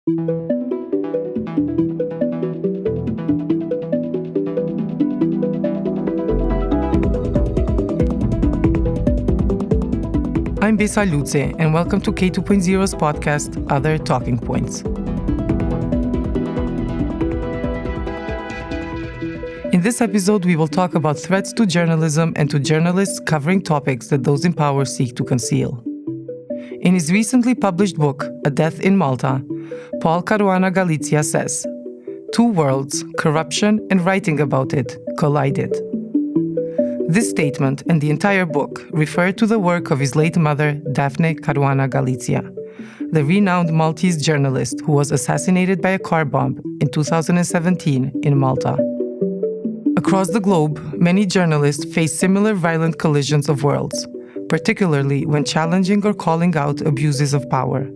I'm Besa Luci, and welcome to K2.0's podcast, Other Talking Points. In this episode, we will talk about threats to journalism and to journalists covering topics that those in power seek to conceal. In his recently published book, A Death in Malta, Paul Caruana Galizia says, "Two worlds, corruption and writing about it, collided." This statement and the entire book refer to the work of his late mother, Daphne Caruana Galizia, the renowned Maltese journalist who was assassinated by a car bomb in 2017 in Malta. Across the globe, many journalists face similar violent collisions of worlds, particularly when challenging or calling out abuses of power.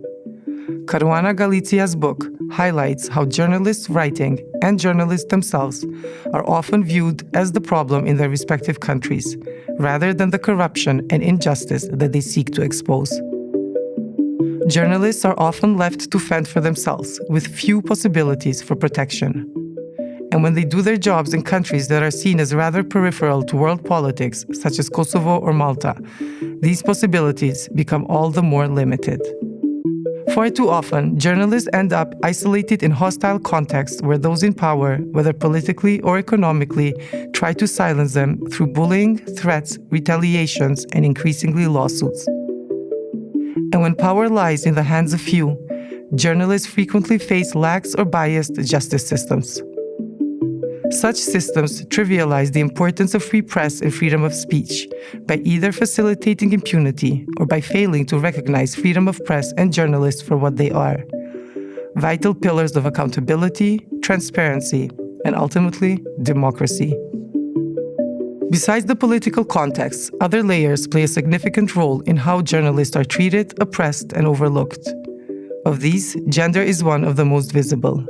Caruana Galizia's book highlights how journalists writing and journalists themselves are often viewed as the problem in their respective countries, rather than the corruption and injustice that they seek to expose. Journalists are often left to fend for themselves, with few possibilities for protection. And when they do their jobs in countries that are seen as rather peripheral to world politics, such as Kosovo or Malta, these possibilities become all the more limited. Far too often, journalists end up isolated in hostile contexts where those in power, whether politically or economically, try to silence them through bullying, threats, retaliations, and increasingly lawsuits. And when power lies in the hands of few, journalists frequently face lax or biased justice systems. Such systems trivialize the importance of free press and freedom of speech by either facilitating impunity or by failing to recognize freedom of press and journalists for what they are: vital pillars of accountability, transparency, and ultimately, democracy. Besides the political context, other layers play a significant role in how journalists are treated, oppressed, and overlooked. Of these, gender is one of the most visible.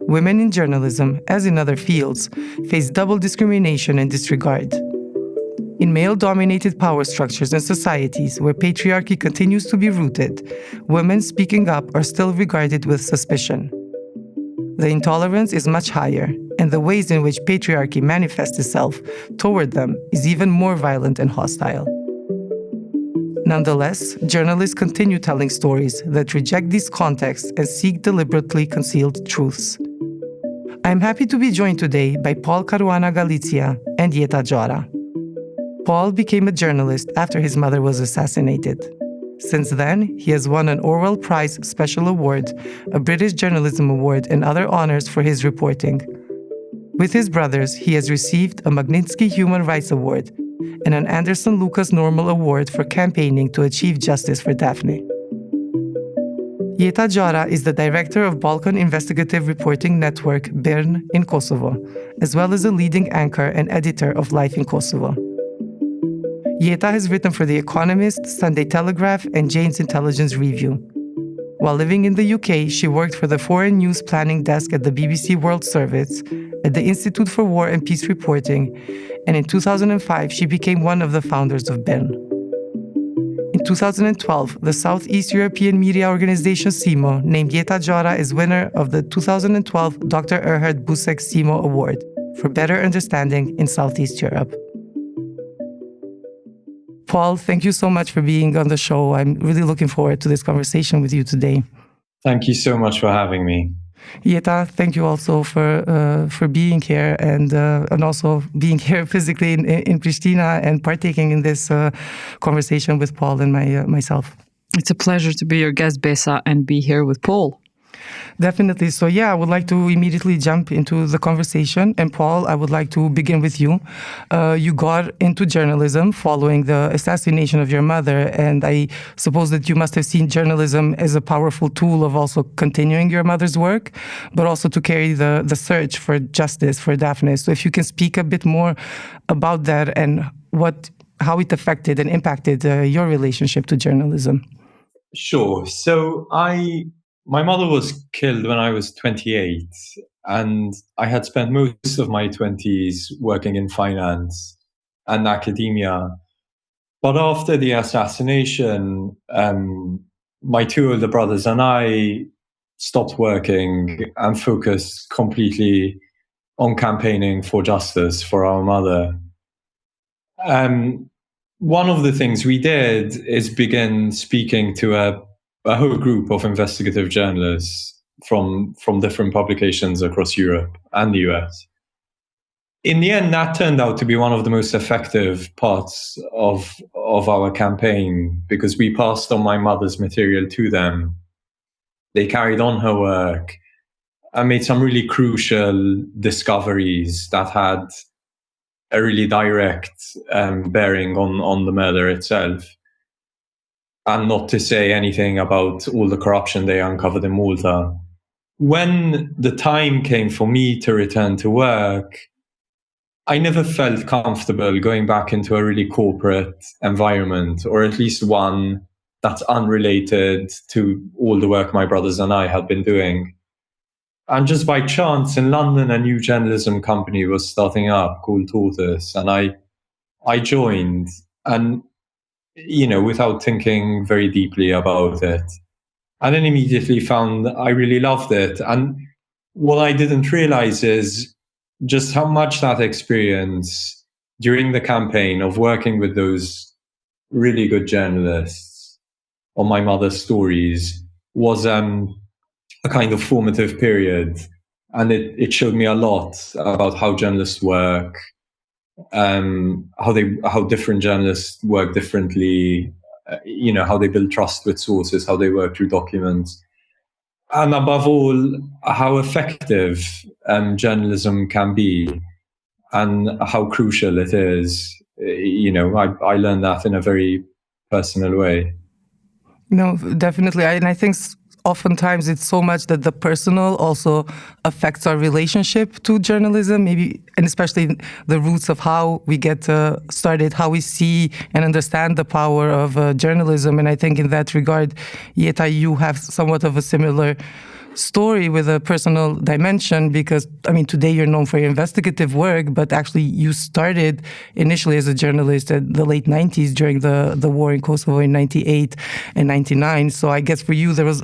Women in journalism, as in other fields, face double discrimination and disregard. In male-dominated power structures and societies where patriarchy continues to be rooted, women speaking up are still regarded with suspicion. The intolerance is much higher, and the ways in which patriarchy manifests itself toward them is even more violent and hostile. Nonetheless, journalists continue telling stories that reject these contexts and seek deliberately concealed truths. I am happy to be joined today by Paul Caruana Galizia and Jeta Xharra. Paul became a journalist after his mother was assassinated. Since then, he has won an Orwell Prize Special Award, a British Journalism Award, and other honors for his reporting. With his brothers, he has received a Magnitsky Human Rights Award and an Anderson Lucas Normal Award for campaigning to achieve justice for Daphne. Jeta Xharra is the director of Balkan Investigative Reporting Network BIRN in Kosovo, as well as a leading anchor and editor of Life in Kosovo. Jeta has written for The Economist, Sunday Telegraph, and Jane's Intelligence Review. While living in the UK, she worked for the Foreign News Planning Desk at the BBC World Service, at the Institute for War and Peace Reporting, and in 2005 she became one of the founders of BIRN. In 2012, the Southeast European Media Organization SIMO named Jeta Xharra as winner of the 2012 Dr. Erhard Busek SIMO Award for Better Understanding in Southeast Europe. Paul, thank you so much for being on the show. I'm really looking forward to this conversation with you today. Thank you so much for having me. Jeta, thank you also for being here and also being here physically in Pristina and partaking in this conversation with Paul and myself. It's a pleasure to be your guest, Besa, and be here with Paul. Definitely. So I would like to immediately jump into the conversation. And Paul, I would like to begin with you. You got into journalism following the assassination of your mother. And I suppose that you must have seen journalism as a powerful tool of also continuing your mother's work, but also to carry the search for justice for Daphne. So if you can speak a bit more about that and how it affected and impacted your relationship to journalism. Sure. So my mother was killed when I was 28, and I had spent most of my 20s working in finance and academia. But after the assassination, my two older brothers and I stopped working and focused completely on campaigning for justice for our mother. One of the things we did is begin speaking to a whole group of investigative journalists from different publications across Europe and the US. In the end, that turned out to be one of the most effective parts of our campaign, because we passed on my mother's material to them. They carried on her work and made some really crucial discoveries that had a really direct bearing on the murder itself. And not to say anything about all the corruption they uncovered in Malta. When the time came for me to return to work, I never felt comfortable going back into a really corporate environment, or at least one that's unrelated to all the work my brothers and I had been doing. And just by chance, in London, a new journalism company was starting up called Tortoise, and I joined, and without thinking very deeply about it, and then immediately found I really loved it. And what I didn't realize is just how much that experience during the campaign of working with those really good journalists on my mother's stories was a kind of formative period. And it showed me a lot about how journalists work, how different journalists work differently, how they build trust with sources, how they work through documents. And above all, how effective journalism can be and how crucial it is. I learned that in a very personal way. No, definitely. And I think oftentimes it's so much that the personal also affects our relationship to journalism, maybe, and especially the roots of how we get started, how we see and understand the power of journalism. And I think in that regard, Jeta, you have somewhat of a similar story with a personal dimension, because today you're known for your investigative work, but actually you started initially as a journalist in the late 90s during the war in Kosovo in 98 and 99. So I guess for you there was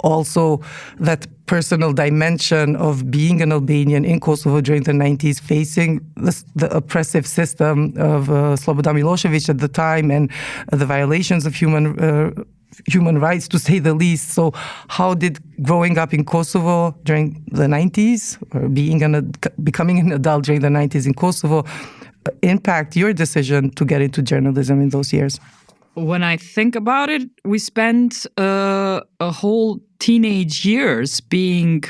also that personal dimension of being an Albanian in Kosovo during the 90s, facing the oppressive system of Slobodan Milosevic at the time, and the violations of human rights, to say the least. So how did growing up in Kosovo during the 90s, or becoming an adult during the 90s in Kosovo, impact your decision to get into journalism in those years? When I think about it, we spent a whole teenage years being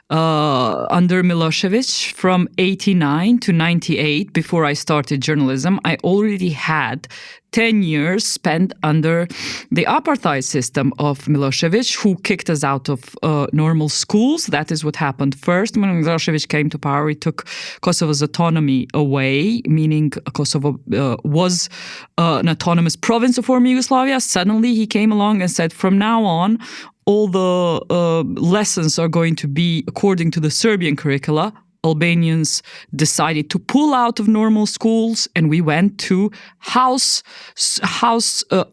under Milosevic from 89 to 98. Before I started journalism, I already had 10 years spent under the apartheid system of Milosevic, who kicked us out of normal schools. That is what happened first. When Milosevic came to power, he took Kosovo's autonomy away, meaning Kosovo was an autonomous province of former Yugoslavia. Suddenly he came along and said, from now on, all the lessons are going to be according to the Serbian curricula. Albanians decided to pull out of normal schools, and we went to house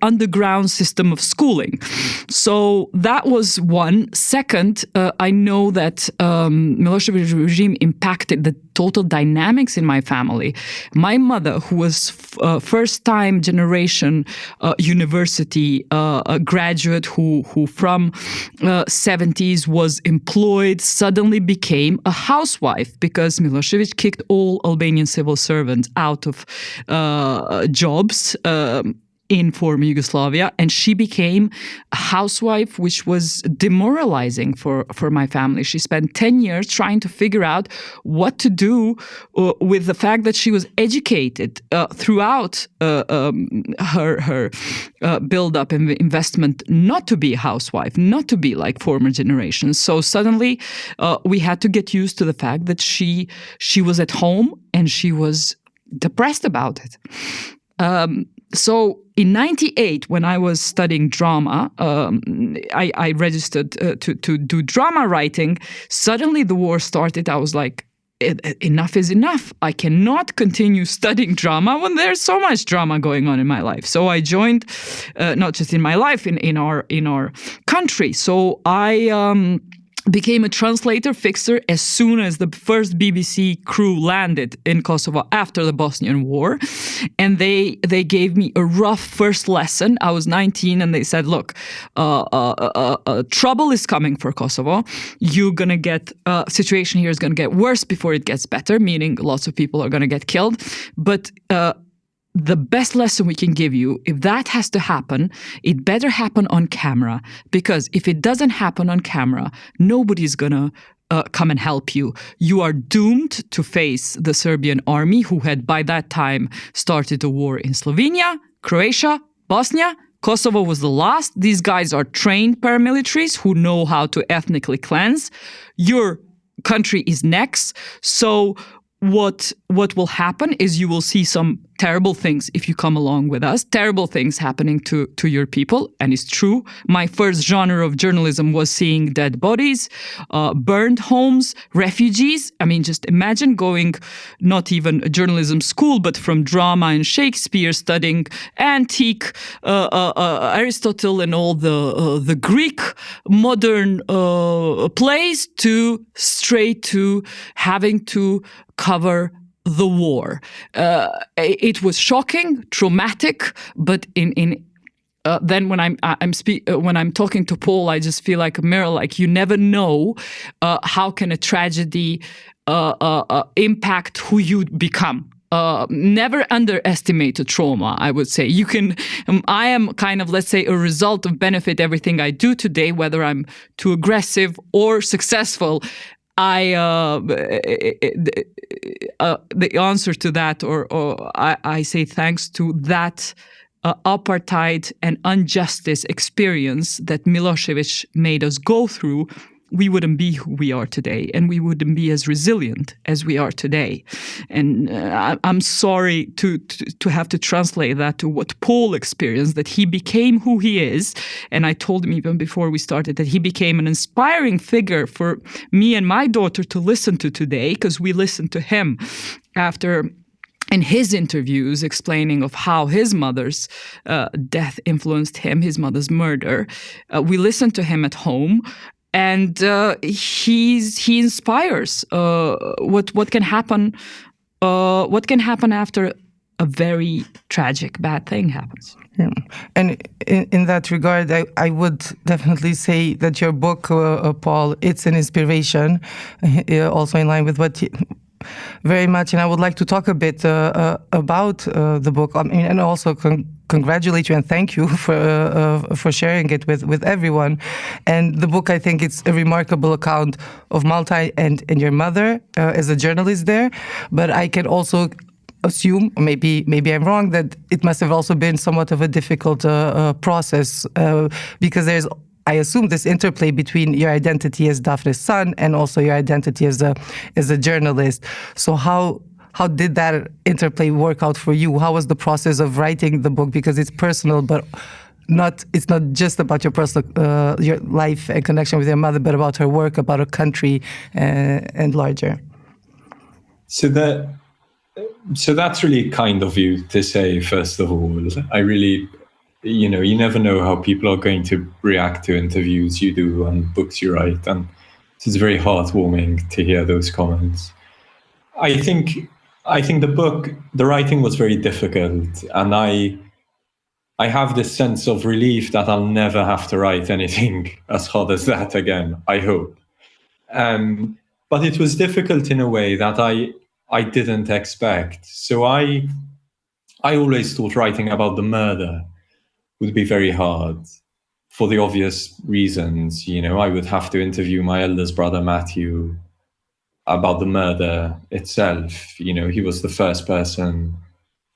underground system of schooling. So that was one. Second, I know that Milosevic regime impacted the total dynamics in my family. My mother, who was first-time generation university graduate, who from 70s was employed, suddenly became a housewife, because Milosevic kicked all Albanian civil servants out of jobs in former Yugoslavia, and she became a housewife, which was demoralizing for my family. She spent 10 years trying to figure out what to do with the fact that she was educated throughout her build-up and investment not to be a housewife, not to be like former generations. So suddenly we had to get used to the fact that she was at home and she was depressed about it. So in 98, when I was studying drama, I registered to do drama writing. Suddenly the war started. I was like, enough is enough. I cannot continue studying drama when there's so much drama going on in my life. So I joined, not just in my life, in our country. So I became a translator fixer as soon as the first BBC crew landed in Kosovo after the Bosnian War. And they gave me a rough first lesson. I was 19 and they said, look, trouble is coming for Kosovo. You're going to get, situation here is going to get worse before it gets better, meaning lots of people are going to get killed. But the best lesson we can give you, if that has to happen, it better happen on camera, because if it doesn't happen on camera, nobody's gonna come and help you. You are doomed to face the Serbian army, who had by that time started a war in Slovenia, Croatia, Bosnia. Kosovo was the last. These guys are trained paramilitaries who know how to ethnically cleanse. Your country is next. So what will happen is you will see some terrible things if you come along with us, terrible things happening to your people. And it's true. My first genre of journalism was seeing dead bodies, burned homes, refugees. I mean, just imagine going, not even a journalism school, but from drama and Shakespeare, studying antique Aristotle and all the Greek modern plays, to straight to having to cover the war. It was shocking, traumatic, but then when I'm talking to Paul, I just feel like a mirror. Like, you never know how can a tragedy impact who you become. Never underestimate a trauma, I would say. You can, I am kind of, let's say, a result of benefit everything I do today, whether I'm too aggressive or successful. The answer to that, or I say thanks to that apartheid and injustice experience that Milosevic made us go through, we wouldn't be who we are today, and we wouldn't be as resilient as we are today. And I'm sorry to have to translate that to what Paul experienced, that he became who he is. And I told him even before we started that he became an inspiring figure for me and my daughter to listen to today, because we listened to him after in his interviews explaining of how his mother's death influenced him, his mother's murder. We listened to him at home. And he inspires what can happen. What can happen after a very tragic, bad thing happens. Yeah. And in that regard, I would definitely say that your book, Paul, it's an inspiration, also in line with what very much. And I would like to talk a bit about the book, and also congratulate you and thank you for sharing it with everyone. And the book, I think it's a remarkable account of Malta and your mother as a journalist there. But I can also assume, maybe I'm wrong, that it must have also been somewhat of a difficult process because there's, I assume, this interplay between your identity as Daphne's son and also your identity as a journalist. So how did that interplay work out for you? How was the process of writing the book? Because it's personal, but it's not just about your personal your life and connection with your mother, but about her work, about her country, and larger. So that's really kind of you to say, first of all. I really, you never know how people are going to react to interviews you do and books you write. And it's very heartwarming to hear those comments. I think the writing was very difficult, and I have this sense of relief that I'll never have to write anything as hard as that again, I hope. But it was difficult in a way that I didn't expect. So I always thought writing about the murder would be very hard for the obvious reasons. I would have to interview my eldest brother, Matthew, about the murder itself. He was the first person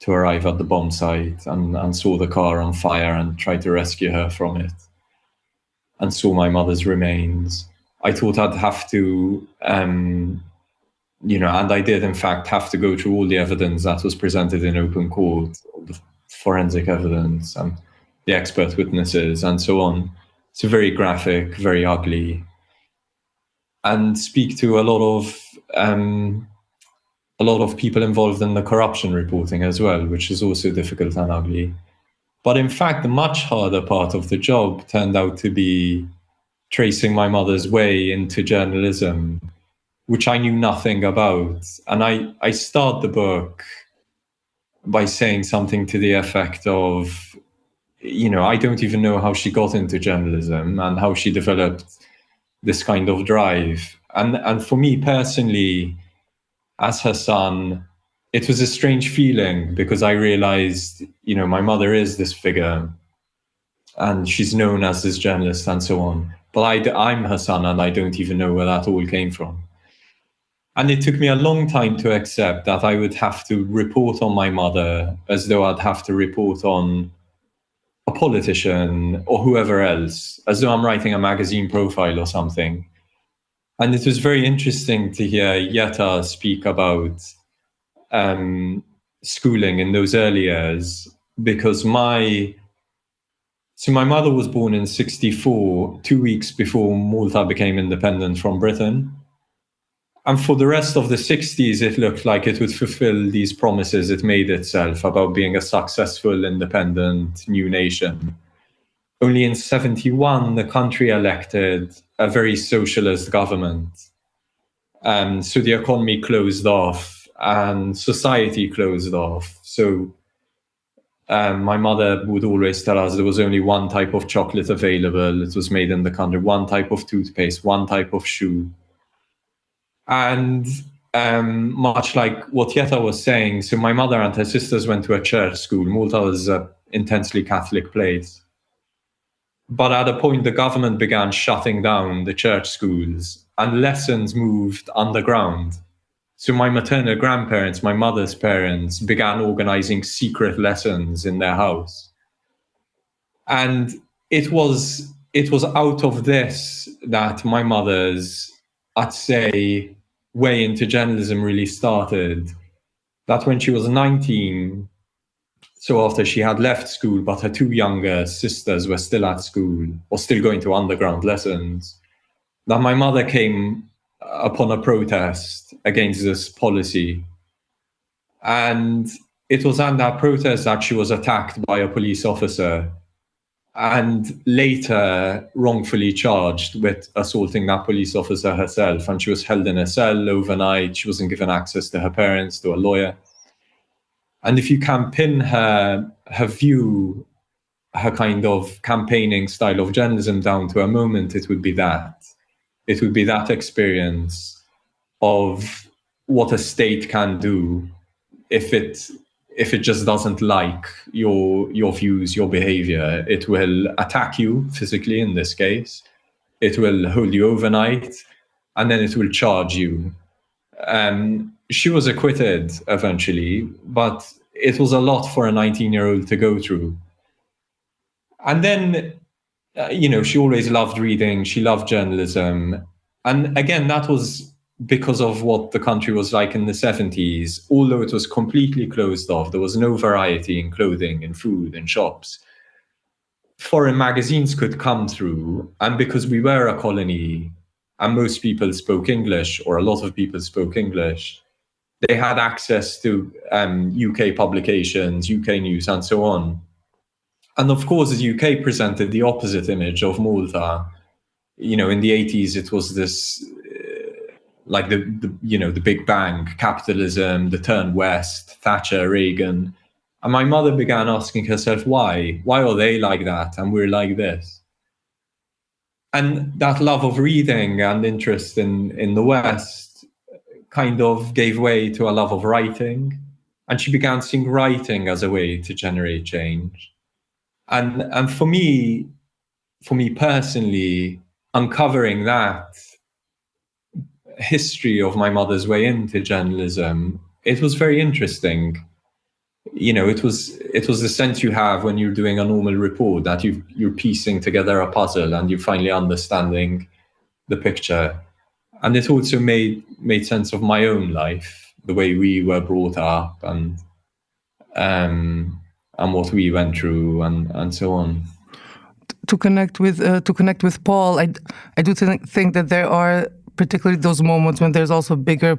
to arrive at the bomb site and saw the car on fire and tried to rescue her from it, and saw my mother's remains. I thought I'd have to, and I did in fact have to go through all the evidence that was presented in open court, all the forensic evidence and the expert witnesses and so on. It's very graphic, very ugly, and speak to a lot of a lot of people involved in the corruption reporting as well, which is also difficult and ugly. But in fact, the much harder part of the job turned out to be tracing my mother's way into journalism, which I knew nothing about. And I start the book by saying something to the effect of, I don't even know how she got into journalism and how she developed this kind of drive. And for me personally, as her son, it was a strange feeling because I realized, my mother is this figure and she's known as this journalist and so on. But I'm her son and I don't even know where that all came from. And it took me a long time to accept that I would have to report on my mother as though I'd have to report on a politician or whoever else, as though I'm writing a magazine profile or something. And it was very interesting to hear Jeta speak about schooling in those early years, because my mother was born in 1964, 2 weeks before Malta became independent from Britain. And for the rest of the 1960s, it looked like it would fulfill these promises it made itself about being a successful, independent new nation. Only in 1971, the country elected a very socialist government. So the economy closed off and society closed off. So my mother would always tell us there was only one type of chocolate available. It was made in the country, one type of toothpaste, one type of shoe. And much like what Jeta was saying, so my mother and her sisters went to a church school. Malta was an intensely Catholic place. But at a point, the government began shutting down the church schools and lessons moved underground. So my maternal grandparents, my mother's parents, began organizing secret lessons in their house. And it was out of this that my mother's, I'd say, way into journalism really started. That when she was 19, so after she had left school, but her two younger sisters were still at school or still going to underground lessons, that my mother came upon a protest against this policy. And it was at that protest that she was attacked by a police officer and later wrongfully charged with assaulting that police officer herself. And she was held in a cell overnight. She wasn't given access to her parents, to a lawyer. And if you can pin her view, her kind of campaigning style of journalism down to a moment, it would be that. It would be that experience of what a state can do if it just doesn't like your views, your behavior. It will attack you physically in this case. It will hold you overnight, and then it will charge you. She was acquitted eventually, but it was a lot for a 19-year-old to go through. And then, she always loved reading. She loved journalism. And again, that was because of what the country was like in the 1970s. Although it was completely closed off, there was no variety in clothing and food and shops. Foreign magazines could come through. And because we were a colony and most people spoke English, or a lot of people spoke English, they had access to UK publications, UK news, and so on. And of course, the UK presented the opposite image of Malta. In the 80s, it was this, like the Big Bang, capitalism, the turn west, Thatcher, Reagan. And my mother began asking herself, why? Why are they like that and we're like this? And that love of reading and interest in the West kind of gave way to a love of writing. And she began seeing writing as a way to generate change. And for me personally, uncovering that history of my mother's way into journalism, it was very interesting. It was the sense you have when you're doing a normal report, that you're piecing together a puzzle and you're finally understanding the picture. And it also made sense of my own life, the way we were brought up and what we went through and so on. To connect with Paul, I do think that there are particularly those moments when there's also bigger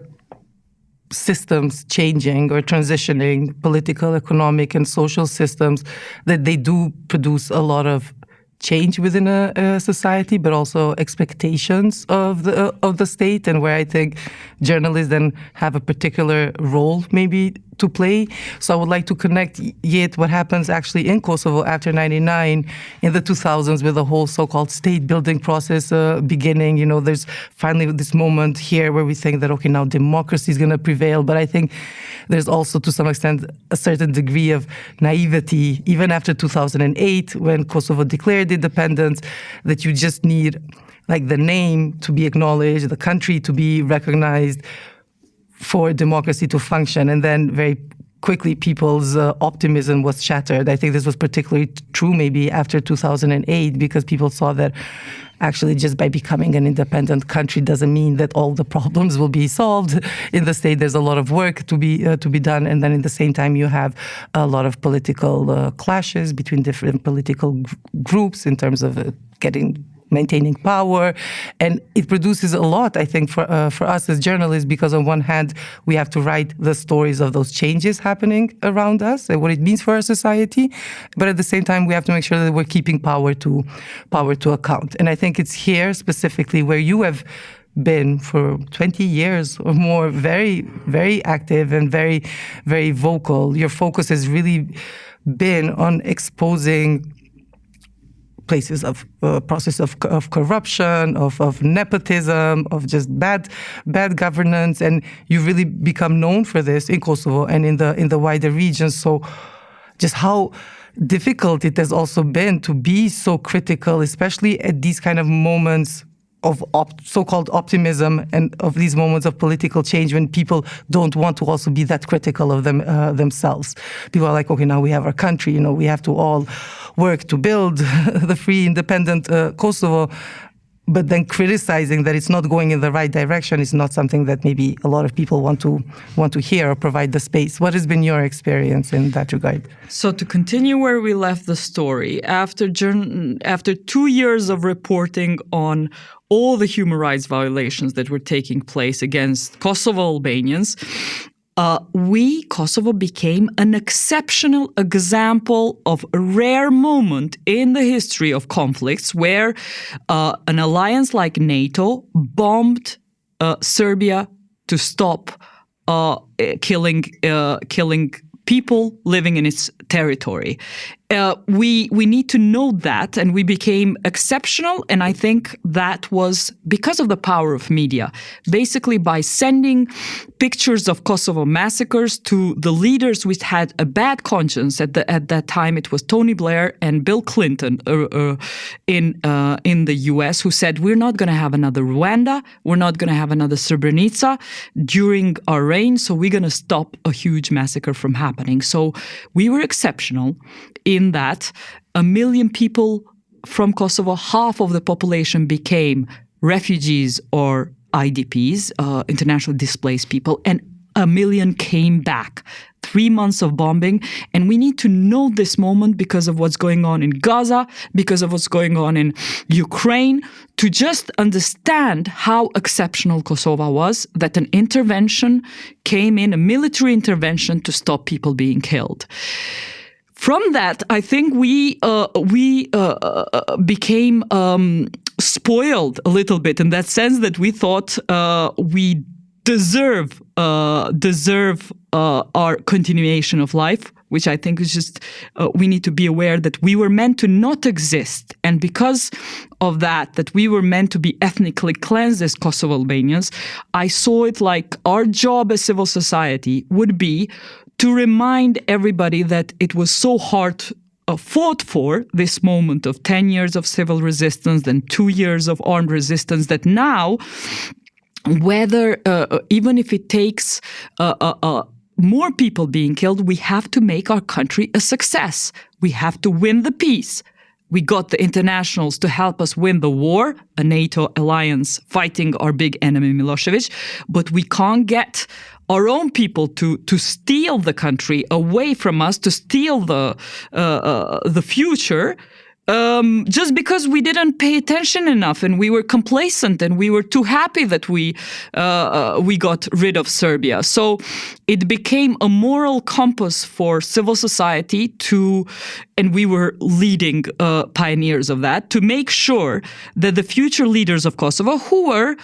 systems changing or transitioning, political, economic, and social systems, that they do produce a lot of change within a society, but also expectations of the state, and where I think journalists then have a particular role maybe to play. So I would like to connect yet what happens actually in Kosovo after 99 in the 2000s with the whole so-called state building process beginning. You know, there's finally this moment here where we think that, okay, now democracy is going to prevail. But I think there's also to some extent a certain degree of naivety, even after 2008 when Kosovo declared independence, that you just need like the name to be acknowledged, the country to be recognized, for democracy to function. And then very quickly people's optimism was shattered. I think this was particularly true maybe after 2008, because people saw that actually just by becoming an independent country doesn't mean that all the problems will be solved in the state. There's a lot of work to be done. And then at the same time, you have a lot of political clashes between different political groups in terms of maintaining power, and it produces a lot, I think, for us as journalists, because on one hand, we have to write the stories of those changes happening around us and what it means for our society, but at the same time, we have to make sure that we're keeping power to account. And I think it's here specifically where you have been for 20 years or more, very, very active and very, very vocal. Your focus has really been on exposing places of process of corruption, of nepotism, of just bad governance, and you really become known for this in Kosovo and in the wider region. So, just how difficult it has also been to be so critical, especially at these kind of moments of so-called optimism and of these moments of political change when people don't want to also be that critical of themselves. People are like, okay, now we have our country, we have to all work to build the free, independent Kosovo. But then criticizing that it's not going in the right direction is not something that maybe a lot of people want to hear or provide the space. What has been your experience in that regard? So to continue where we left the story, after 2 years of reporting on all the human rights violations that were taking place against Kosovo Albanians, Kosovo became an exceptional example of a rare moment in the history of conflicts where an alliance like NATO bombed Serbia to stop killing people living in its territory. We need to note that, and we became exceptional, and I think that was because of the power of media. Basically, by sending pictures of Kosovo massacres to the leaders which had a bad conscience at that time, it was Tony Blair and Bill Clinton in the U.S. who said, we're not going to have another Rwanda, we're not going to have another Srebrenica during our reign, so we're going to stop a huge massacre from happening. So we were exceptional in that 1 million people from Kosovo, half of the population became refugees or IDPs, internationally displaced people, and 1 million came back. 3 months of bombing. And we need to note this moment because of what's going on in Gaza, because of what's going on in Ukraine, to just understand how exceptional Kosovo was, that an intervention came in, a military intervention to stop people being killed. From that, I think we became spoiled a little bit in that sense that we thought we deserve our continuation of life, which I think is just we need to be aware that we were meant to not exist, and because of that we were meant to be ethnically cleansed as Kosovo Albanians. I saw it like our job as civil society would be to remind everybody that it was so hard fought for this moment of 10 years of civil resistance, then 2 years of armed resistance, that now, whether even if it takes more people being killed, we have to make our country a success. We have to win the peace. We got the internationals to help us win the war, a NATO alliance fighting our big enemy Milosevic, but we can't get our own people to steal the country away from us, to steal the future. just because we didn't pay attention enough and we were complacent and we were too happy that we got rid of Serbia. So it became a moral compass for civil society and we were leading pioneers of that, to make sure that the future leaders of Kosovo, who were,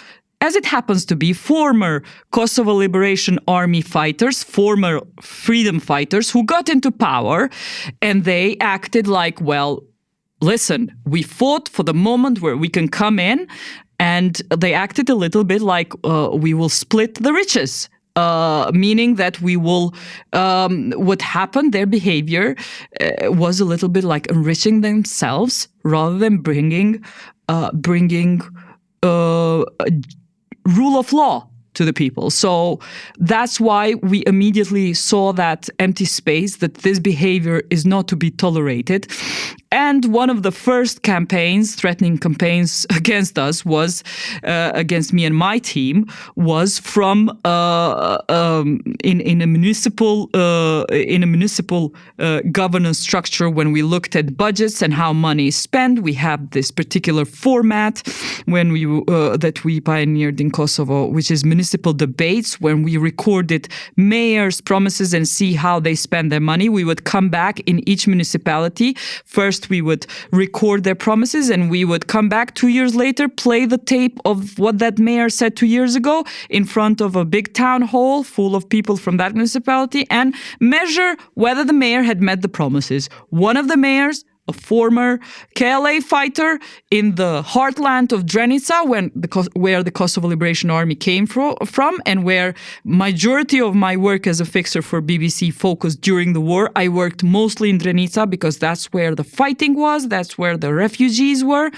as it happens to be, former Kosovo Liberation Army fighters, former freedom fighters who got into power, and they acted like, well, listen, we fought for the moment where we can come in, and they acted a little bit like we will split the riches. Meaning that we will, what happened, their behavior was a little bit like enriching themselves rather than bringing rule of law to the people. So that's why we immediately saw that empty space, that this behavior is not to be tolerated. And one of the first campaigns, threatening campaigns against us, was against me and my team, was from in a municipal governance structure. When we looked at budgets and how money is spent, we have this particular format when that we pioneered in Kosovo, which is municipal debates, when we recorded mayors' promises and see how they spend their money. We would come back in each municipality. First, we would record their promises, and we would come back 2 years later, play the tape of what that mayor said 2 years ago in front of a big town hall full of people from that municipality, and measure whether the mayor had met the promises. One of the mayors, a former KLA fighter in the heartland of Drenica, where the Kosovo Liberation Army came from, and where majority of my work as a fixer for BBC focused during the war. I worked mostly in Drenica because that's where the fighting was, that's where the refugees were.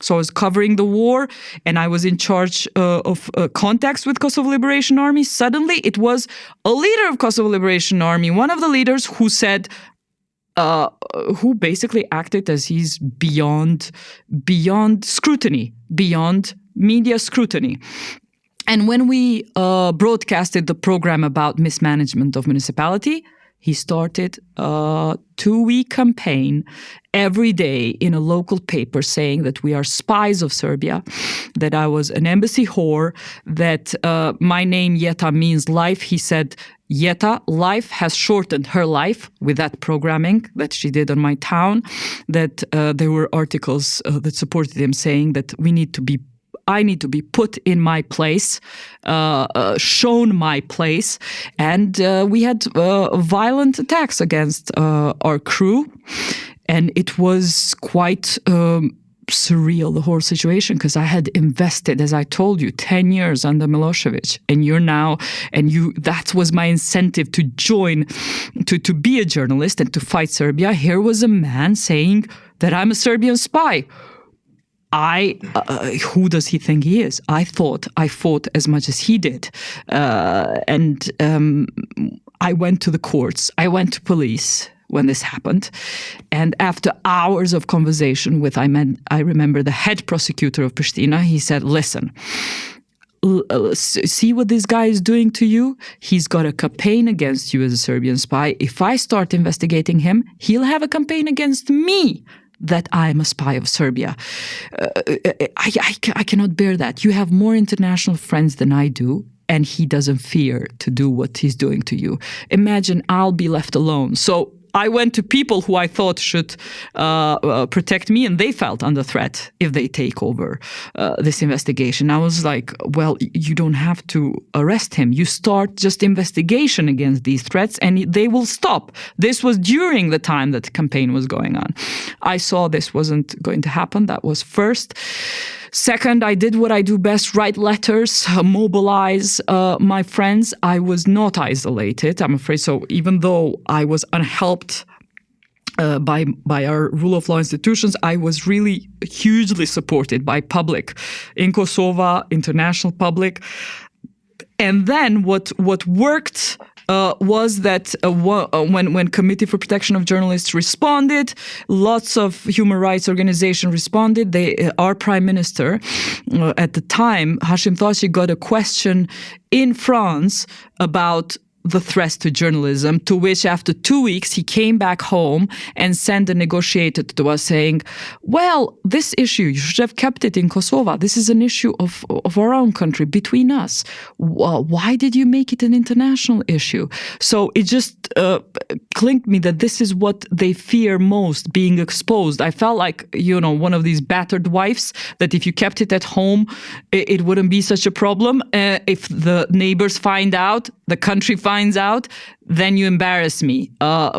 So I was covering the war, and I was in charge of contacts with Kosovo Liberation Army. Suddenly it was a leader of Kosovo Liberation Army, one of the leaders, who said, who basically acted as he's beyond scrutiny, beyond media scrutiny. And when we broadcasted the program about mismanagement of municipality, he started a 2-week campaign every day in a local paper saying that we are spies of Serbia, that I was an embassy whore, that my name Jeta means life. He said, Jeta, life has shortened her life with that programming that she did on my town, that there were articles that supported him saying that I need to be put in my place, shown my place. And we had violent attacks against our crew. And it was quite surreal, the whole situation, because I had invested, as I told you, 10 years under Milosevic, that was my incentive to join, to be a journalist and to fight Serbia. Here was a man saying that I'm a Serbian spy. Who does he think he is? I thought I fought as much as he did. And I went to the courts, I went to police when this happened. And after hours of conversation with, I remember the head prosecutor of Pristina, he said, listen, see what this guy is doing to you? He's got a campaign against you as a Serbian spy. If I start investigating him, he'll have a campaign against me that I'm a spy of Serbia. I cannot bear that. You have more international friends than I do, and he doesn't fear to do what he's doing to you. Imagine I'll be left alone. So I went to people who I thought should protect me, and they felt under threat if they take over this investigation. I was like, well, you don't have to arrest him. You start just investigation against these threats and they will stop. This was during the time that the campaign was going on. I saw this wasn't going to happen. That was first. Second, I did what I do best, write letters, mobilize my friends. I was not isolated, I'm afraid. So even though I was unhelped by our rule of law institutions, I was really hugely supported by public in Kosovo, international public. And then what worked was that when Committee for Protection of Journalists responded, lots of human rights organizations responded. Our Prime Minister at the time, Hashim Thaçi, got a question in France about the threats to journalism, to which after 2 weeks he came back home and sent a negotiator to us saying, well, this issue, you should have kept it in Kosovo. This is an issue of our own country, between us. Why did you make it an international issue? So it just clinked me that this is what they fear most, being exposed. I felt like, one of these battered wives, that if you kept it at home, it wouldn't be such a problem. If the neighbors find out, the country finds out, then you embarrass me.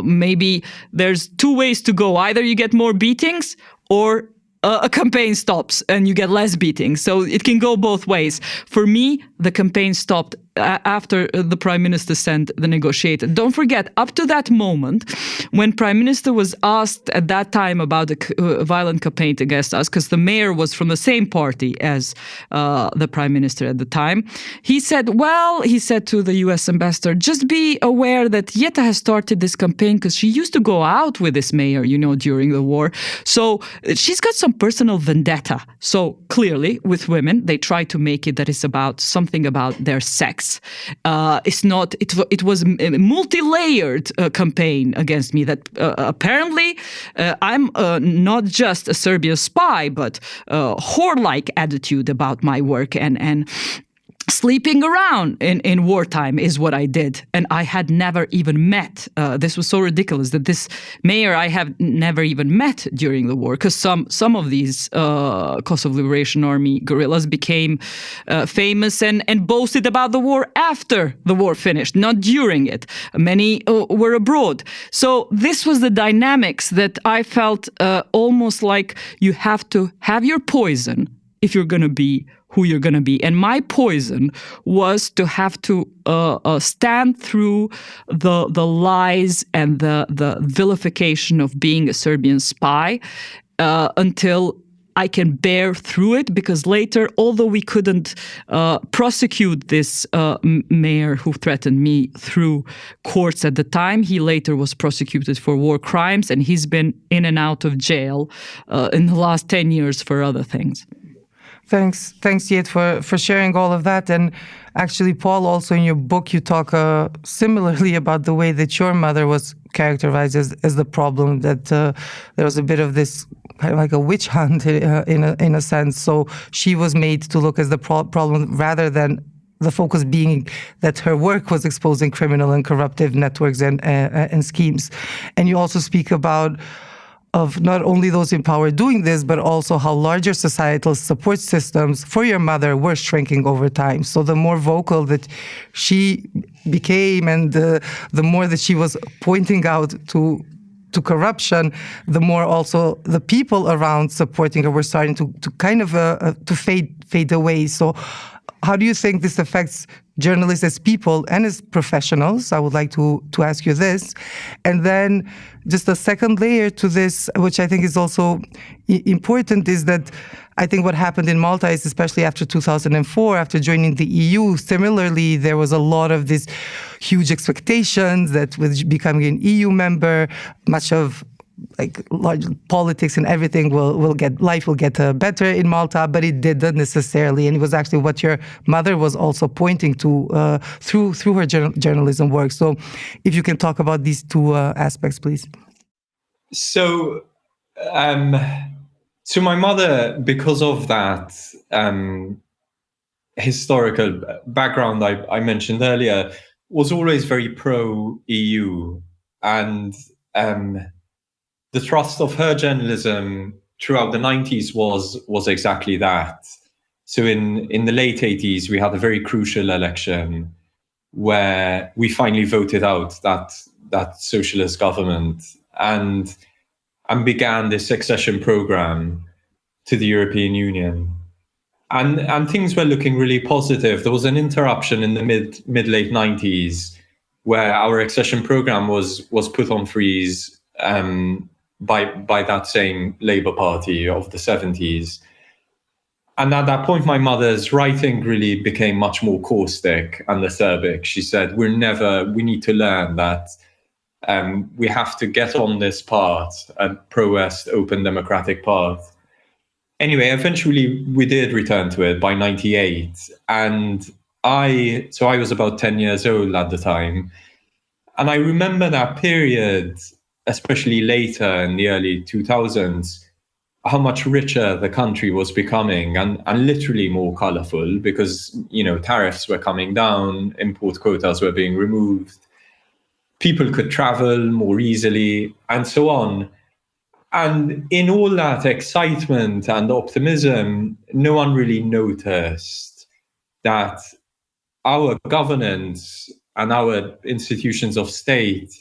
Maybe there's two ways to go. Either you get more beatings or a campaign stops and you get less beatings. So it can go both ways. For me, the campaign stopped after the Prime Minister sent the negotiator. Don't forget, up to that moment, when Prime Minister was asked at that time about the violent campaign against us, because the mayor was from the same party as the Prime Minister at the time, he said to the US ambassador, just be aware that Jeta has started this campaign because she used to go out with this mayor, during the war. So she's got some personal vendetta. So clearly, with women, they try to make it that it's about something about their sex. It's not. It was a multi-layered campaign against me. That apparently I'm not just a Serbian spy, but a whore-like attitude about my work and sleeping around in wartime is what I did. And I had never even met. This was so ridiculous that this mayor I have never even met during the war, because some of these Kosovo Liberation Army guerrillas became famous and boasted about the war after the war finished, not during it. Many were abroad. So this was the dynamics that I felt almost like you have to have your poison if you're going to be who you're going to be. And my poison was to have to stand through the lies and the vilification of being a Serbian spy until I can bear through it, because later, although we couldn't prosecute this mayor who threatened me through courts at the time, he later was prosecuted for war crimes, and he's been in and out of jail in the last 10 years for other things. Thanks, Jeta, for sharing all of that. And actually, Paul, also in your book, you talk similarly about the way that your mother was characterized as the problem, that there was a bit of this kind of like a witch hunt in a sense. So she was made to look as the problem rather than the focus being that her work was exposing criminal and corruptive networks and schemes. And you also speak about of not only those in power doing this, but also how larger societal support systems for your mother were shrinking over time. So the more vocal that she became and the more that she was pointing out to corruption, the more also the people around supporting her were starting to kind of to fade away. So how do you think this affects journalists as people and as professionals? I would like to ask you this. And then just a second layer to this, which I think is also important, is that I think what happened in Malta is, especially after 2004, after joining the EU, similarly, there was a lot of these huge expectations that with becoming an EU member, much of like large politics and everything life will get better in Malta, but it didn't necessarily. And it was actually what your mother was also pointing to through her journalism work. So if you can talk about these two aspects, please. So my mother, because of that historical background I mentioned earlier, was always very pro-EU, and the thrust of her journalism throughout the 90s was exactly that. So in the late 80s, we had a very crucial election where we finally voted out that socialist government and began this accession program to the European Union. And things were looking really positive. There was an interruption in the mid-late 90s where our accession program was put on freeze by that same Labour Party of the 70s. And at that point, my mother's writing really became much more caustic and acerbic. She said, we need to learn that we have to get on this path, a pro-West, open democratic path. Anyway, eventually we did return to it by 98. And I was about 10 years old at the time. And I remember that period, especially later in the early 2000s, how much richer the country was becoming, and literally more colorful, because, tariffs were coming down, import quotas were being removed, people could travel more easily, and so on. And in all that excitement and optimism, no one really noticed that our governance and our institutions of state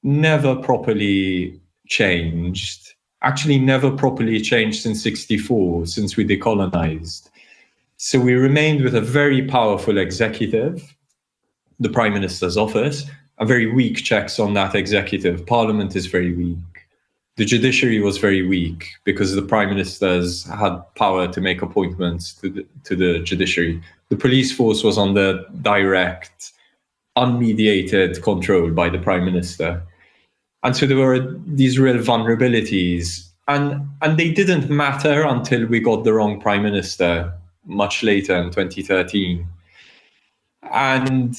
never properly changed. Actually, never properly changed since 64, since we decolonized. So we remained with a very powerful executive, the Prime Minister's office, and very weak checks on that executive. Parliament is very weak. The judiciary was very weak because the Prime Ministers had power to make appointments to the judiciary. The police force was under direct, unmediated control by the Prime Minister. And so there were these real vulnerabilities. And they didn't matter until we got the wrong Prime Minister much later in 2013. And,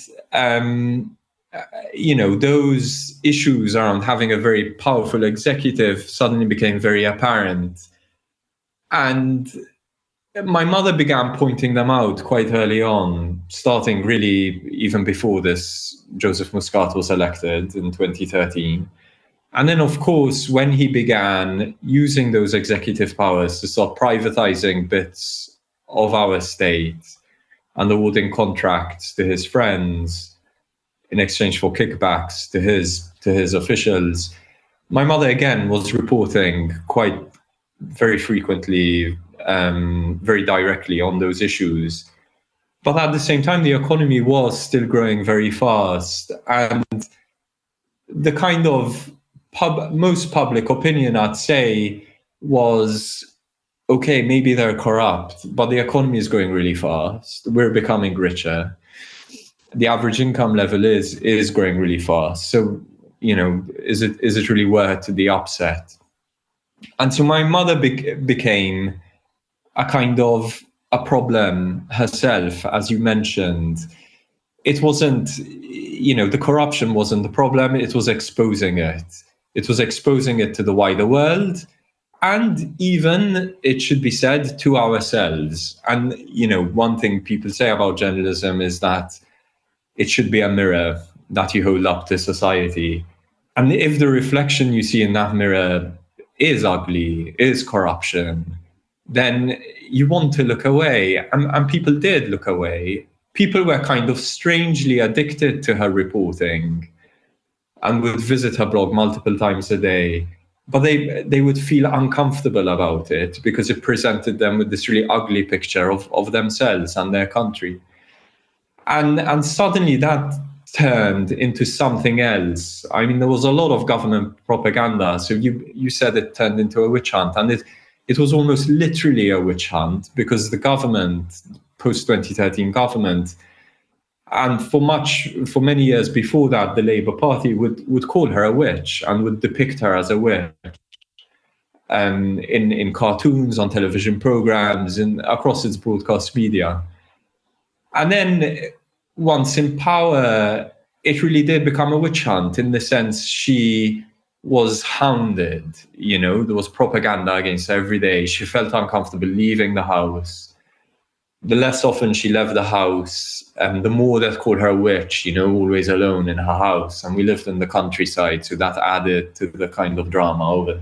those issues around having a very powerful executive suddenly became very apparent. And my mother began pointing them out quite early on, starting really even before this, Joseph Muscat was elected in 2013. And then, of course, when he began using those executive powers to start privatizing bits of our state and awarding contracts to his friends in exchange for kickbacks to his officials, my mother again was reporting quite very frequently, very directly on those issues. But at the same time, the economy was still growing very fast, and the kind of most public opinion, I'd say, was, okay, maybe they're corrupt, but the economy is growing really fast. We're becoming richer. The average income level is growing really fast. So, is it really worth the upset? And so my mother became a kind of a problem herself, as you mentioned. It wasn't, the corruption wasn't the problem. It was exposing it. It was exposing it to the wider world. And even, it should be said, to ourselves. And, one thing people say about journalism is that it should be a mirror that you hold up to society. And if the reflection you see in that mirror is ugly, is corruption, then you want to look away. And people did look away. People were kind of strangely addicted to her reporting and would visit her blog multiple times a day. But they would feel uncomfortable about it because it presented them with this really ugly picture of themselves and their country. And suddenly that turned into something else. I mean, there was a lot of government propaganda. So you said it turned into a witch hunt, and it was almost literally a witch hunt, because the government, post-2013 government, and for many years before that, the Labour Party would call her a witch and would depict her as a witch. In cartoons, on television programs, across its broadcast media. And then once in power, it really did become a witch hunt, in the sense she was hounded. There was propaganda against her every day. She felt uncomfortable leaving the house. The less often she left the house, the more they'd call her a witch, always alone in her house. And we lived in the countryside, so that added to the kind of drama of it.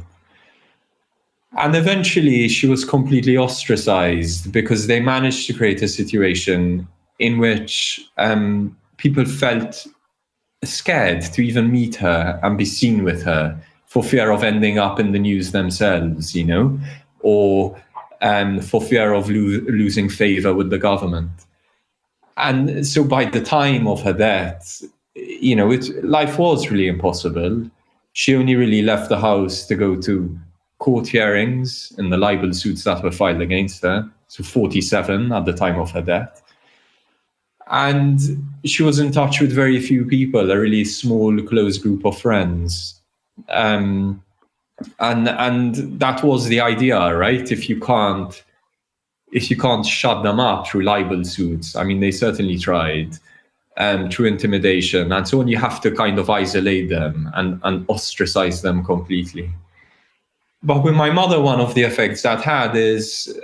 And eventually she was completely ostracized, because they managed to create a situation in which people felt scared to even meet her and be seen with her, for fear of ending up in the news themselves, or for fear of losing favor with the government. And so by the time of her death, life was really impossible. She only really left the house to go to court hearings in the libel suits that were filed against her. So 47 at the time of her death. And she was in touch with very few people, a really small, close group of friends. And that was the idea, right? If you can't if you can't shut them up through libel suits, I mean, they certainly tried, through intimidation and so on, you have to kind of isolate them and ostracize them completely. But with my mother, one of the effects that had is,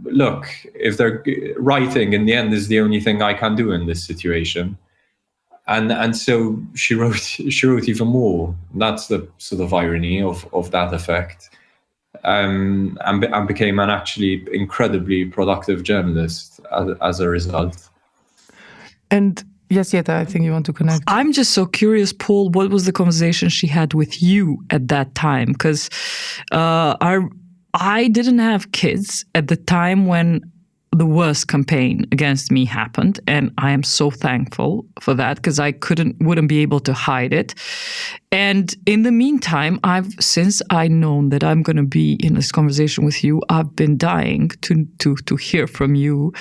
look, if they're writing, in the end is the only thing I can do in this situation. And so she wrote even more. That's the sort of irony of that effect. And became an actually incredibly productive journalist as a result. And yes, Jeta, I think you want to connect. I'm just so curious, Paul, what was the conversation she had with you at that time? Because I didn't have kids at the time when the worst campaign against me happened, and I am so thankful for that, because I wouldn't be able to hide it. And in the meantime, since I known that I'm going to be in this conversation with you, I've been dying to hear from you.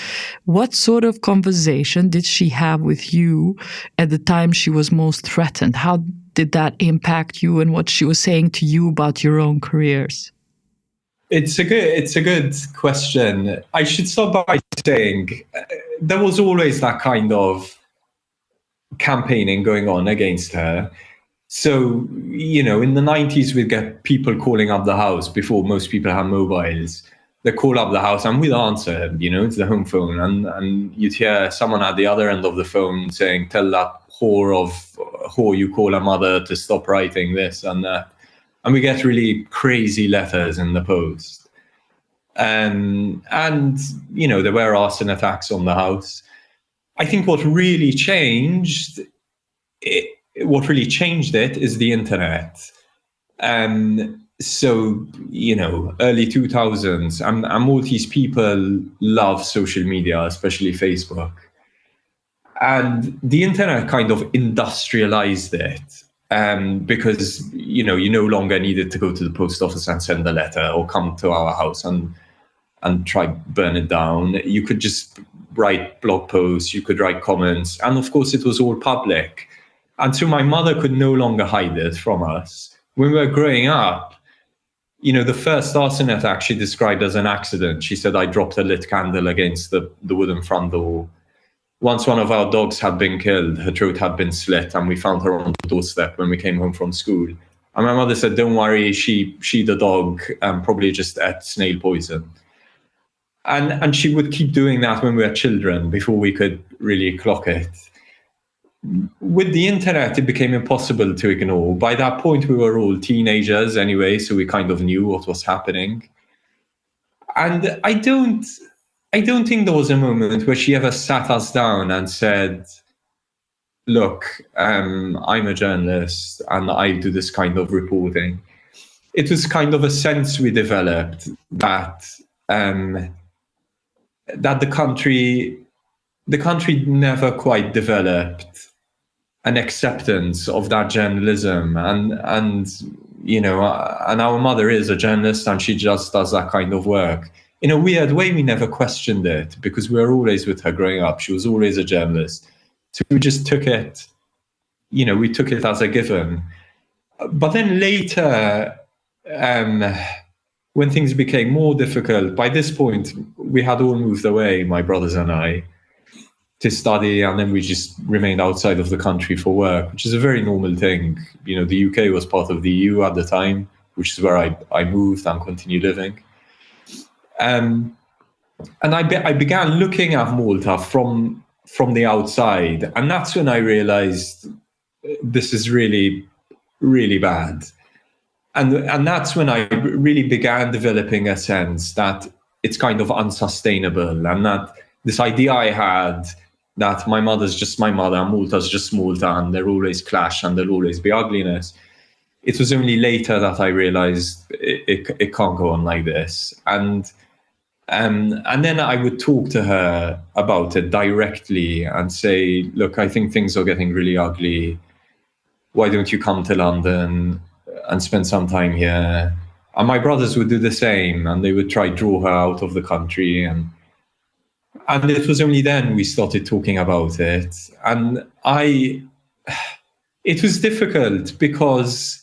What sort of conversation did she have with you at the time she was most threatened? How did that impact you, and what she was saying to you about your own careers? It's a good question. I should start by saying there was always that kind of campaigning going on against her. So, in the 90s, we'd get people calling up the house before most people had mobiles. They call up the house and we'd answer, to the home phone. And you'd hear someone at the other end of the phone saying, tell that whore you call her mother to stop writing this and that. And we get really crazy letters in the post. And there were arson attacks on the house. I think what really changed it is the internet. So, early 2000s, and Maltese people love social media, especially Facebook. And the internet kind of industrialized it. Because, you no longer needed to go to the post office and send a letter or come to our house and try burn it down. You could just write blog posts, you could write comments. And of course, it was all public. And so my mother could no longer hide it from us. When we were growing up, the first arson attack she described as an accident. She said, I dropped a lit candle against the wooden front door. Once one of our dogs had been killed, her throat had been slit, and we found her on the doorstep when we came home from school. And my mother said, don't worry, she the dog, probably just ate snail poison. And she would keep doing that when we were children before we could really clock it. With the internet, it became impossible to ignore. By that point, we were all teenagers anyway, so we kind of knew what was happening. And I don't think there was a moment where she ever sat us down and said, look, I'm a journalist and I do this kind of reporting. It was kind of a sense we developed that the country never quite developed an acceptance of that journalism. And our mother is a journalist and she just does that kind of work. In a weird way, we never questioned it because we were always with her growing up. She was always a journalist. So we just took it, we took it as a given. But then later, when things became more difficult, by this point, we had all moved away, my brothers and I, to study. And then we just remained outside of the country for work, which is a very normal thing. The UK was part of the EU at the time, which is where I moved and continue living. And I began looking at Malta from the outside, and that's when I realized this is really, really bad. And that's when I really began developing a sense that it's kind of unsustainable, and that this idea I had that my mother's just my mother and Malta's just Malta, and there always clash and there'll always be ugliness. It was only later that I realized it can't go on like this. And then I would talk to her about it directly and say, look, I think things are getting really ugly. Why don't you come to London and spend some time here? And my brothers would do the same, and they would try to draw her out of the country. And it was only then we started talking about it. And it was difficult because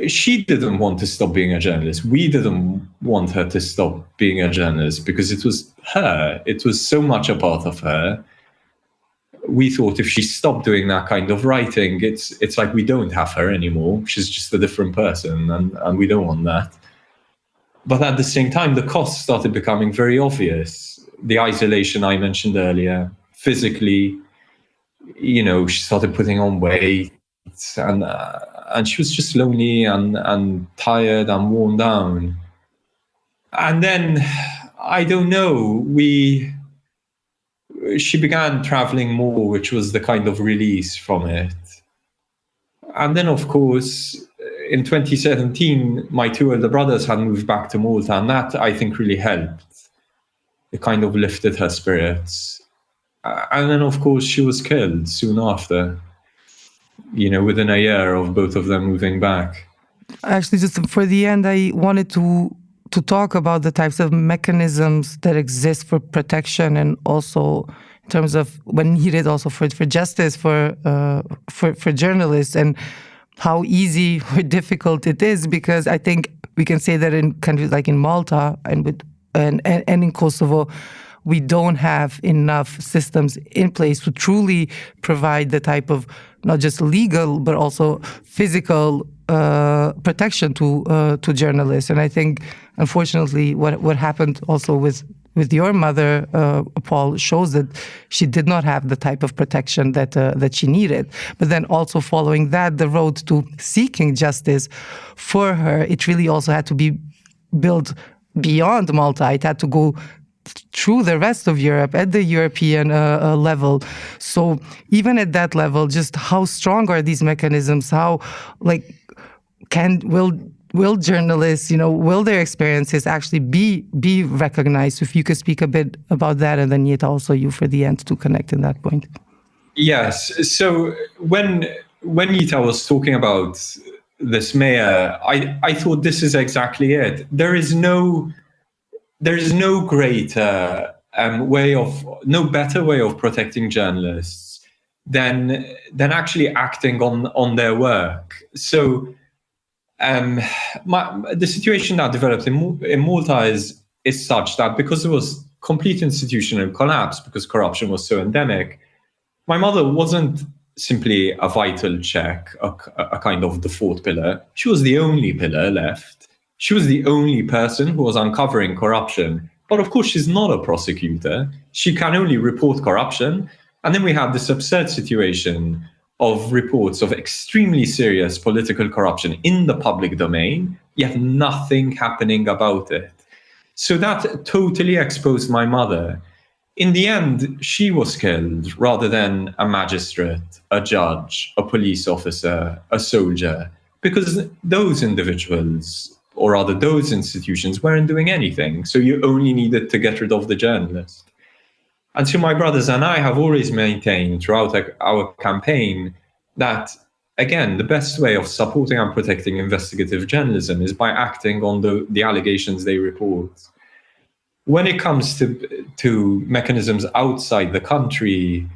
she didn't want to stop being a journalist. We didn't want her to stop being a journalist because it was her. It was so much a part of her. We thought if she stopped doing that kind of writing, it's like we don't have her anymore. She's just a different person, and we don't want that. But at the same time, the costs started becoming very obvious. The isolation I mentioned earlier, physically, she started putting on weight, and she was just lonely and tired and worn down. And then, I don't know, she began traveling more, which was the kind of release from it. And then, of course, in 2017, my two elder brothers had moved back to Malta, and that, I think, really helped. It kind of lifted her spirits. And then, of course, she was killed soon after, within a year of both of them moving back. Actually, just for the end, I wanted to talk about the types of mechanisms that exist for protection, and also in terms of when needed, also for justice for journalists, and how easy or difficult it is. Because I think we can say that in countries like in Malta and in Kosovo, we don't have enough systems in place to truly provide the type of not just legal but also physical protection to journalists. And I think, unfortunately, what happened also with your mother, Paul, shows that she did not have the type of protection that she needed. But then also following that, the road to seeking justice for her, it really also had to be built beyond Malta. It had to go through the rest of Europe at the European level. So even at that level, just how strong are these mechanisms? How, will journalists, will their experiences actually be recognized? If you could speak a bit about that, and then Jeta, also you for the end to connect in that point. Yes. So when Jeta was talking about this mayor, I thought this is exactly it. There is no greater no better way of protecting journalists than actually acting on their work. So the situation that developed in Malta is such that because there was complete institutional collapse because corruption was so endemic, my mother wasn't simply a vital check, a kind of default pillar. She was the only pillar left. She was the only person who was uncovering corruption. But of course, she's not a prosecutor. She can only report corruption. And then we have this absurd situation of reports of extremely serious political corruption in the public domain, yet nothing happening about it. So that totally exposed my mother. In the end, she was killed rather than a magistrate, a judge, a police officer, a soldier, because those individuals, or rather those institutions, weren't doing anything. So you only needed to get rid of the journalist. And so my brothers and I have always maintained throughout our campaign that, again, the best way of supporting and protecting investigative journalism is by acting on the allegations they report. When it comes to mechanisms outside the country,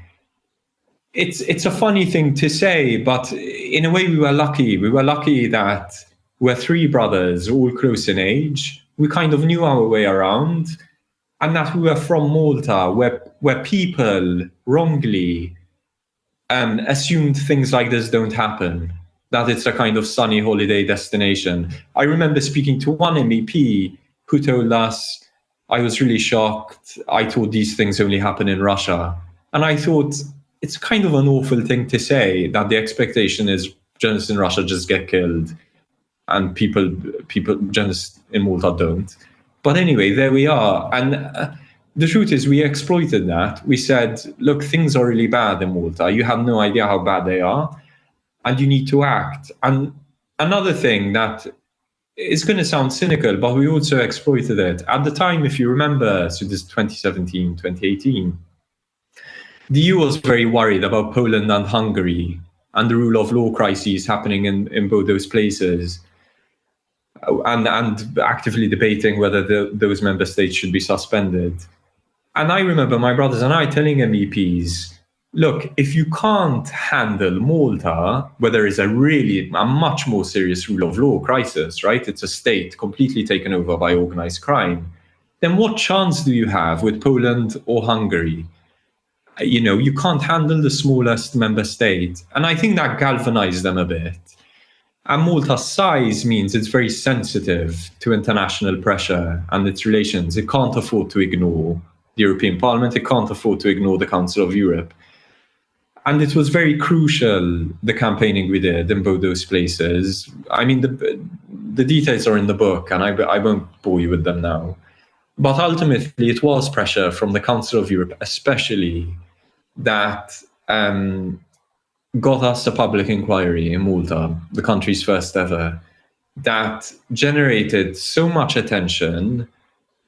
it's a funny thing to say, but in a way we were lucky. We were lucky that we're three brothers, all close in age. We kind of knew our way around, and that we were from Malta, where people wrongly assumed things like this don't happen, that it's a kind of sunny holiday destination. I remember speaking to one MEP who told us, I was really shocked. I thought these things only happen in Russia. And I thought it's kind of an awful thing to say, that the expectation is journalists in Russia just get killed and journalists in Malta don't. But anyway, there we are. And the truth is we exploited that. We said, look, things are really bad in Malta. You have no idea how bad they are, and you need to act. And another thing that is going to sound cynical, but we also exploited it. At the time, if you remember, so this 2017, 2018, the EU was very worried about Poland and Hungary and the rule of law crises happening in both those places, and actively debating whether those member states should be suspended. And I remember my brothers and I telling MEPs, look, if you can't handle Malta, where there is a much more serious rule of law crisis, right? It's a state completely taken over by organized crime. Then what chance do you have with Poland or Hungary? You can't handle the smallest member state. And I think that galvanized them a bit. And Malta's size means it's very sensitive to international pressure and its relations. It can't afford to ignore the European Parliament. It can't afford to ignore the Council of Europe. And it was very crucial, the campaigning we did in both those places. I mean, the details are in the book, and I won't bore you with them now. But ultimately, it was pressure from the Council of Europe, especially, that got us a public inquiry in Malta, the country's first ever, that generated so much attention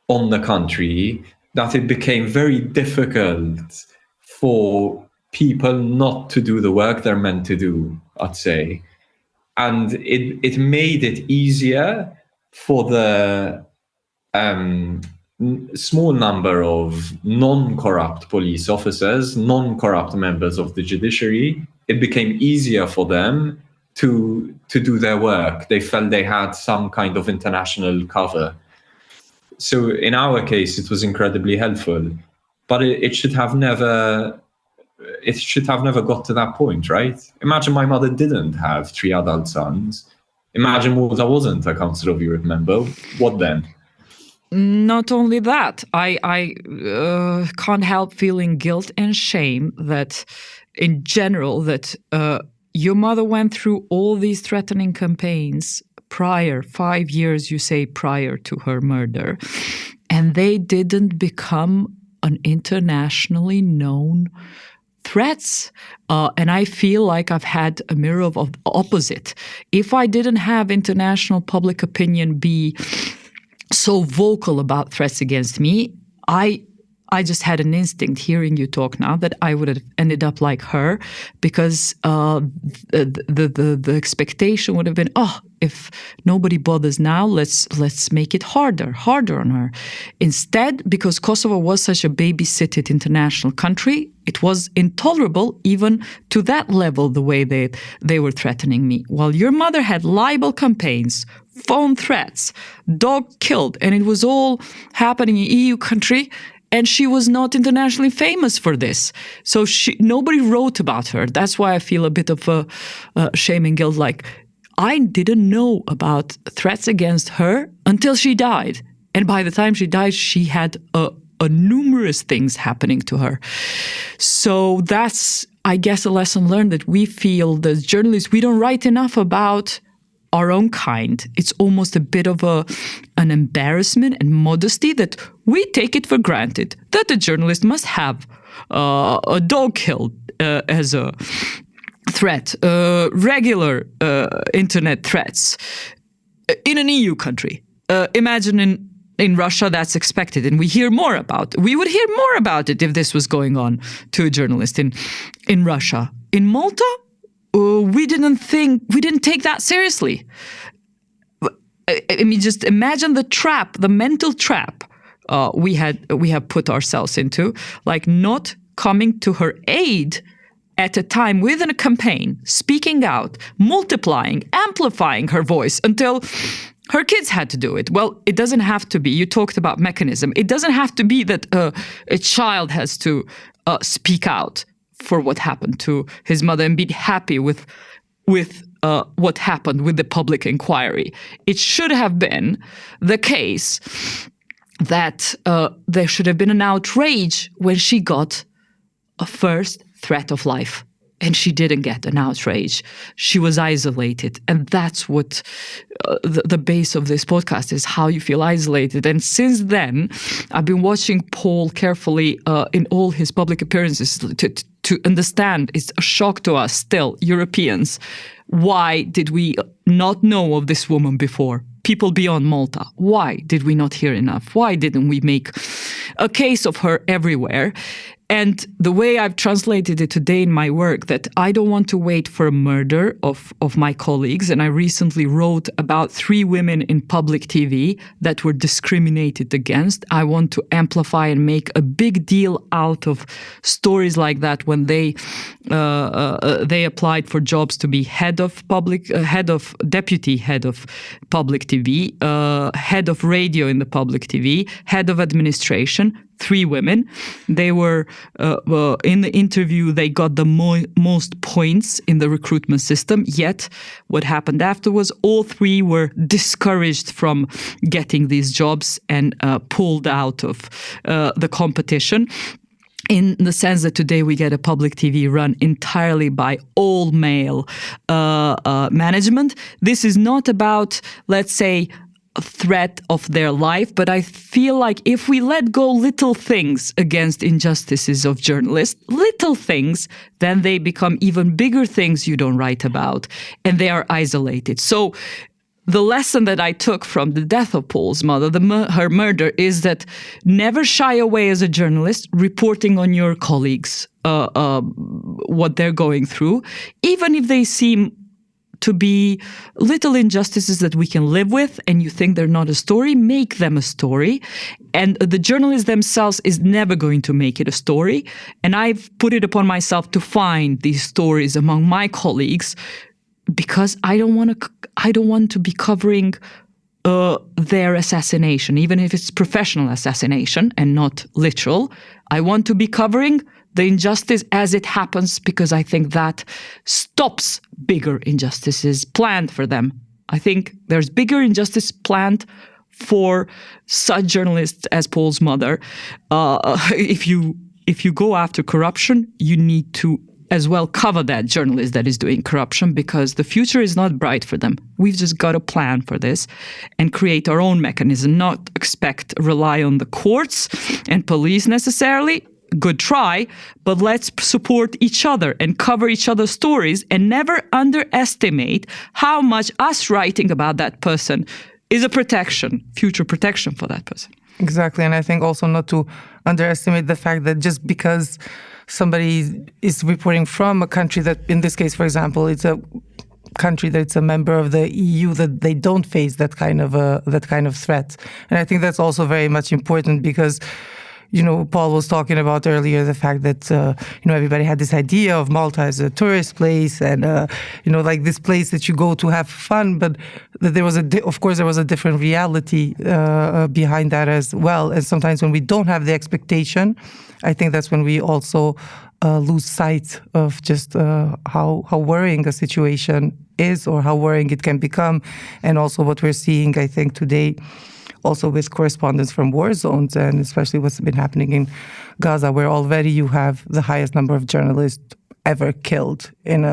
on the country that it became very difficult for people not to do the work they're meant to do, I'd say. And it made it easier for the small number of non-corrupt police officers, non-corrupt members of the judiciary. It became easier for them to do their work. They felt they had some kind of international cover. So in our case, it was incredibly helpful. But it should have never got to that point, right? Imagine my mother didn't have 3 adult sons. Imagine Malta wasn't a Council of Europe member. What then? Not only that, I can't help feeling guilt and shame that, in general, that your mother went through all these threatening campaigns prior, 5 years, you say, prior to her murder, and they didn't become an internationally known threats. And I feel like I've had a mirror of opposite. If I didn't have international public opinion be so vocal about threats against me, I just had an instinct hearing you talk now that I would have ended up like her, because the expectation would have been, if nobody bothers now, let's make it harder on her. Instead, because Kosovo was such a babysitted international country, it was intolerable even to that level, the way they were threatening me. While your mother had libel campaigns, phone threats, dog killed, and it was all happening in EU country, and she was not internationally famous for this. So nobody wrote about her. That's why I feel a bit of a shame and guilt. Like, I didn't know about threats against her until she died. And by the time she died, she had a numerous things happening to her. So that's, I guess, a lesson learned, that we feel, as journalists, we don't write enough about our own kind. It's almost a bit of an embarrassment and modesty that we take it for granted that a journalist must have a dog killed as a threat, regular internet threats in an EU country. Imagine in Russia, that's expected, and we would hear more about it if this was going on to a journalist in Russia. In Malta, we didn't take that seriously. I mean, just imagine the mental trap we have put ourselves into, like not coming to her aid at a time within a campaign, speaking out, multiplying, amplifying her voice until her kids had to do it. Well, it doesn't have to be. You talked about mechanism. It doesn't have to be that a child has to speak out for what happened to his mother and be happy with what happened with the public inquiry. It should have been the case that there should have been an outrage when she got a first threat of life. And she didn't get an outrage. She was isolated. And that's what the base of this podcast is, how you feel isolated. And since then, I've been watching Paul carefully in all his public appearances to understand. It's a shock to us still, Europeans. Why did we not know of this woman before? People beyond Malta. Why did we not hear enough? Why didn't we make a case of her everywhere? And the way I've translated it today in my work, that I don't want to wait for a murder of my colleagues. And I recently wrote about 3 women in public TV that were discriminated against. I want to amplify and make a big deal out of stories like that when they applied for jobs to be deputy head of public TV, head of radio in the public TV, head of administration. 3 women. They were, in the interview, they got the most points in the recruitment system. Yet, what happened afterwards, all 3 were discouraged from getting these jobs and pulled out of the competition. In the sense that today we get a public TV run entirely by all male management. This is not about, let's say, threat of their life, but I feel like if we let go little things against injustices of journalists, little things, then they become even bigger things you don't write about, and they are isolated. So the lesson that I took from the death of Paul's mother, her murder, is that never shy away as a journalist reporting on your colleagues, what they're going through, even if they seem to be little injustices that we can live with, and you think they're not a story, make them a story. And the journalist themselves is never going to make it a story. And I've put it upon myself to find these stories among my colleagues, because I don't want to be covering their assassination, even if it's professional assassination and not literal. I want to be covering the injustice as it happens, because I think that stops bigger injustices planned for them. I think there's bigger injustice planned for such journalists as Paul's mother. If you go after corruption, you need to as well cover that journalist that is doing corruption, because the future is not bright for them. We've just got to plan for this and create our own mechanism, not rely on the courts and police necessarily. Good try, but let's support each other and cover each other's stories, and never underestimate how much us writing about that person is a future protection for that person. Exactly. And I think also not to underestimate the fact that just because somebody is reporting from a country that, in this case, for example, it's a country that's a member of the EU, that they don't face that kind of threat. And I think that's also very much important, because Paul was talking about earlier the fact that, everybody had this idea of Malta as a tourist place and, like this place that you go to have fun, but that there was a different reality behind that as well. And sometimes when we don't have the expectation, I think that's when we also lose sight of just how worrying a situation is, or how worrying it can become. And also what we're seeing, I think, today, also with correspondence from war zones, and especially what's been happening in Gaza, where already you have the highest number of journalists ever killed in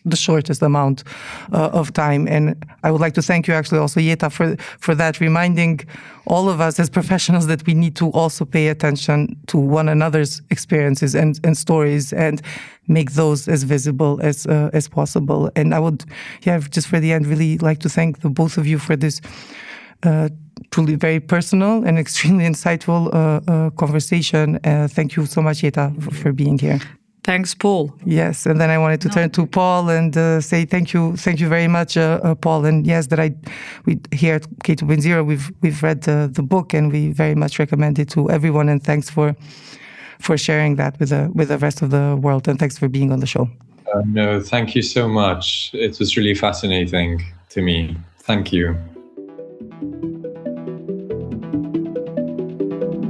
the shortest amount of time. And I would like to thank you actually also, Jeta, for that, reminding all of us as professionals that we need to also pay attention to one another's experiences and stories, and make those as visible as possible. And I would, just for the end, really like to thank the both of you for this truly very personal and extremely insightful conversation. Thank you so much, Jeta, for being here. Thanks, Paul. Yes, and then I wanted to turn to Paul and say thank you very much, Paul. And yes, we here at K2.0 we've read the book, and we very much recommend it to everyone. And thanks for sharing that with the rest of the world. And thanks for being on the show. No, thank you so much. It was really fascinating to me. Thank you.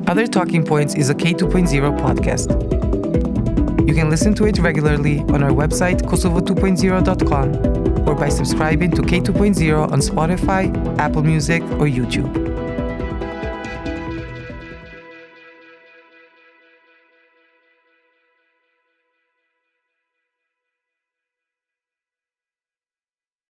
Other Talking Points is a K2.0 podcast. You can listen to it regularly on our website, Kosovo2.0.com, or by subscribing to K2.0 on Spotify, Apple Music, or YouTube.